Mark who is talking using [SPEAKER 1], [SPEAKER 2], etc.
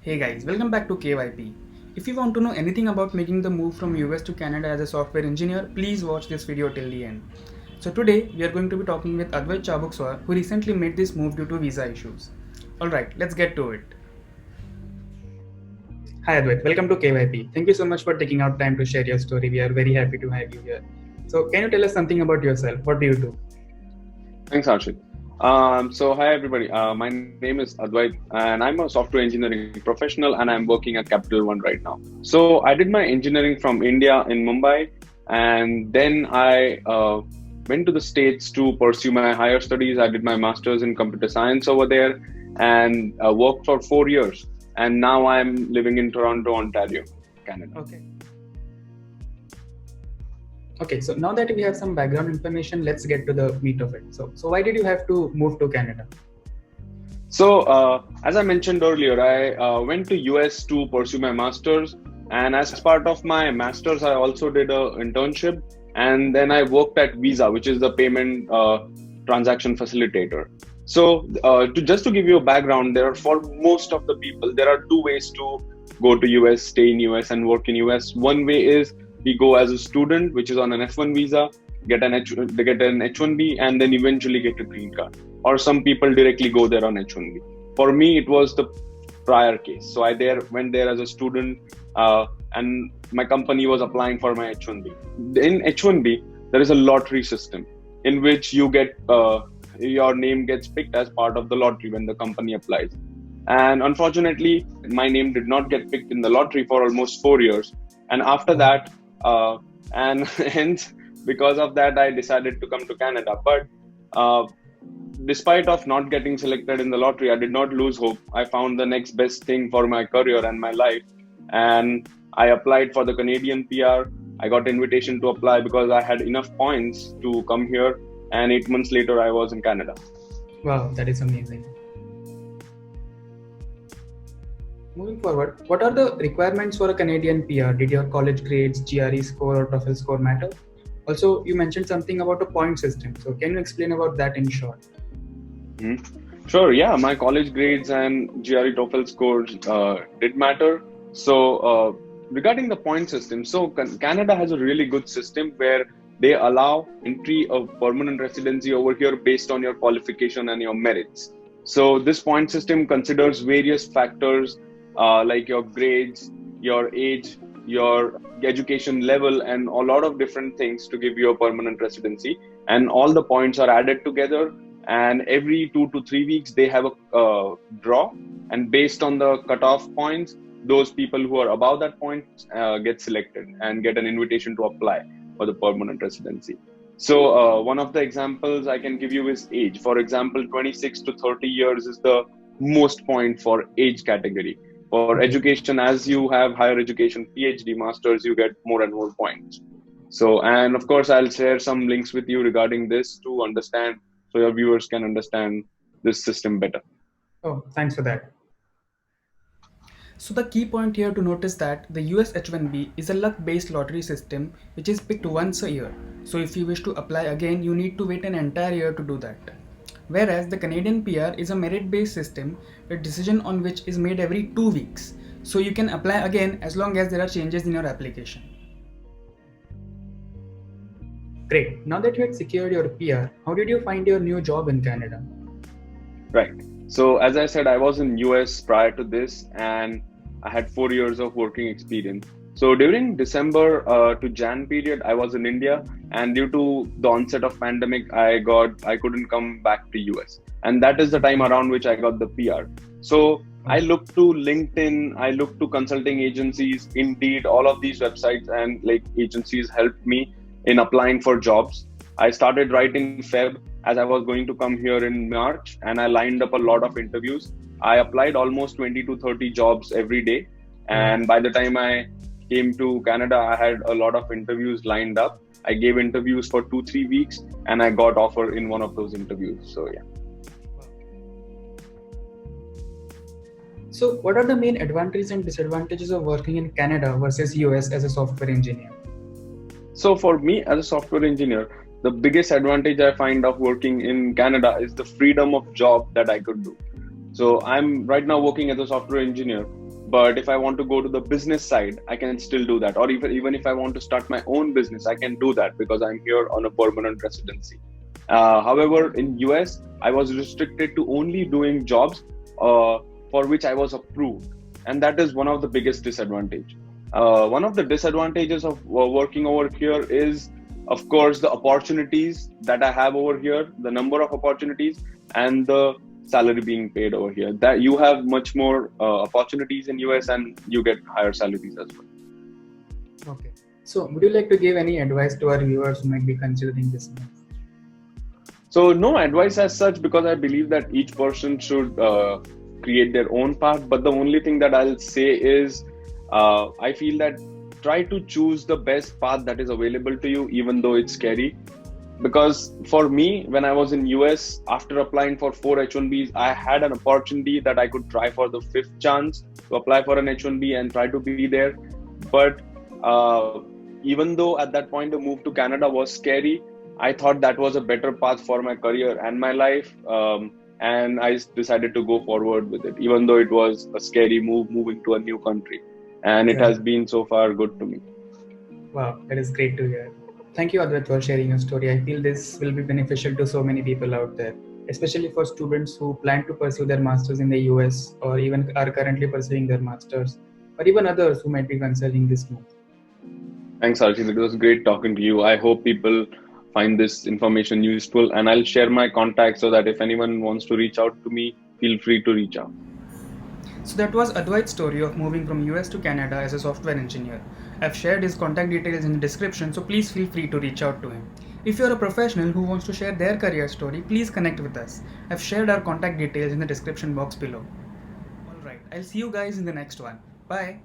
[SPEAKER 1] Hey guys, welcome back to KYP. If you want to know anything about making the move from US to Canada as a software engineer, please watch this video till the end. So today we are going to be talking with Advait Chabukswar, who recently made this move due to visa issues. Alright, let's get to it. Hi Advait, welcome to KYP. Thank you so much for taking out time to share your story. We are very happy to have you here. So can you tell us something about yourself? What do you do?
[SPEAKER 2] Thanks, Harshit. Hi everybody. My name is Advait, and I'm a software engineering professional, and I'm working at Capital One right now. So I did my engineering from India in Mumbai, and then I went to the States to pursue my higher studies. I did my master's in computer science over there, and worked for 4 years. And now I'm living in Toronto, Ontario, Canada.
[SPEAKER 1] Okay, so now that we have some background information, let's get to the meat of it. So why did you have to move to Canada?
[SPEAKER 2] So, as I mentioned earlier, I went to US to pursue my master's, and as part of my master's, I also did a internship, and then I worked at Visa, which is the payment transaction facilitator. So, to give you a background, for most of the people, there are two ways to go to US, stay in US, and work in US. One way is we go as a student, which is on an F1 visa, get an H1B, and then eventually get a green card. Or some people directly go there on H1B. For me, it was the prior case. So I went there as a student, and my company was applying for my H1B. In H1B, there is a lottery system in which you get your name gets picked as part of the lottery when the company applies. And unfortunately, my name did not get picked in the lottery for almost 4 years. And after that, and hence because of that, I decided to come to Canada. But despite of not getting selected in the lottery, I did not lose hope. I found the next best thing for my career and my life, and I applied for the Canadian PR. I got invitation to apply because I had enough points to come here, and 8 months later, I was in Canada.
[SPEAKER 1] Wow, that is amazing. Moving forward, what are the requirements for a Canadian PR? Did your college grades, GRE score, or TOEFL score matter? Also, you mentioned something about a point system. So, can you explain about that in short?
[SPEAKER 2] Sure, yeah. My college grades and GRE TOEFL scores did matter. So, regarding the point system, so Canada has a really good system where they allow entry of permanent residency over here based on your qualification and your merits. So, this point system considers various factors like your grades, your age, your education level, and a lot of different things to give you a permanent residency. And all the points are added together, and every 2 to 3 weeks they have a draw, and based on the cutoff points, those people who are above that point get selected and get an invitation to apply for the permanent residency. So one of the examples I can give you is age. For example, 26 to 30 years is the most point for age category. For education, as you have higher education, PhD, masters, you get more and more points. So, and of course, I'll share some links with you regarding this to understand, so your viewers can understand this system better.
[SPEAKER 1] Oh, thanks for that. So the key point here to notice that the US H1B is a luck-based lottery system which is picked once a year. So if you wish to apply again, you need to wait an entire year to do that. Whereas the Canadian PR is a merit-based system, the decision on which is made every 2 weeks. So you can apply again as long as there are changes in your application. Great. Now that you had secured your PR, how did you find your new job in Canada?
[SPEAKER 2] Right. So as I said, I was in US prior to this, and I had 4 years of working experience. So during December to Jan period, I was in India, and due to the onset of pandemic, I couldn't come back to US, and that is the time around which I got the PR. So I looked to LinkedIn, I looked to consulting agencies, Indeed, all of these websites and like agencies helped me in applying for jobs. I started right in Feb as I was going to come here in March, and I lined up a lot of interviews. I applied almost 20 to 30 jobs every day, and by the time I came to Canada, I had a lot of interviews lined up. I gave interviews for 2-3 weeks, and I got offer in one of those interviews. So yeah.
[SPEAKER 1] So what are the main advantages and disadvantages of working in Canada versus US as a software engineer?
[SPEAKER 2] So for me as a software engineer, the biggest advantage I find of working in Canada is the freedom of job that I could do. So I'm right now working as a software engineer, But if I want to go to the business side, I can still do that. Or even if I want to start my own business, I can do that because I'm here on a permanent residency. However, in US, I was restricted to only doing jobs for which I was approved, and that is one of the biggest disadvantage. One of the disadvantages of working over here is, of course, the opportunities that I have over here, the number of opportunities, and the salary being paid over here. That you have much more opportunities in US, and you get higher salaries as well.
[SPEAKER 1] Okay. So, would you like to give any advice to our viewers who might be considering this move?
[SPEAKER 2] So no advice as such, because I believe that each person should create their own path. But the only thing that I'll say is, I feel that try to choose the best path that is available to you, even though it's scary. Because for me, when I was in US, after applying for 4 H1Bs, I had an opportunity that I could try for the fifth chance to apply for an H1B and try to be there. But even though at that point the move to Canada was scary, I thought that was a better path for my career and my life. And I decided to go forward with it, even though it was a scary move moving to a new country. And it
[SPEAKER 1] Yeah.
[SPEAKER 2] has been so far good to me.
[SPEAKER 1] Wow, that is great to hear. Thank you, Advait, for sharing your story. I feel this will be beneficial to so many people out there, especially for students who plan to pursue their masters in the US or even are currently pursuing their masters, or even others who might be considering this move.
[SPEAKER 2] Thanks, Archie. It was great talking to you. I hope people find this information useful, and I'll share my contact so that if anyone wants to reach out to me, feel free to reach out.
[SPEAKER 1] So that was Advait's story of moving from US to Canada as a software engineer. I've shared his contact details in the description, so please feel free to reach out to him. If you're a professional who wants to share their career story, please connect with us. I've shared our contact details in the description box below. Alright, I'll see you guys in the next one. Bye.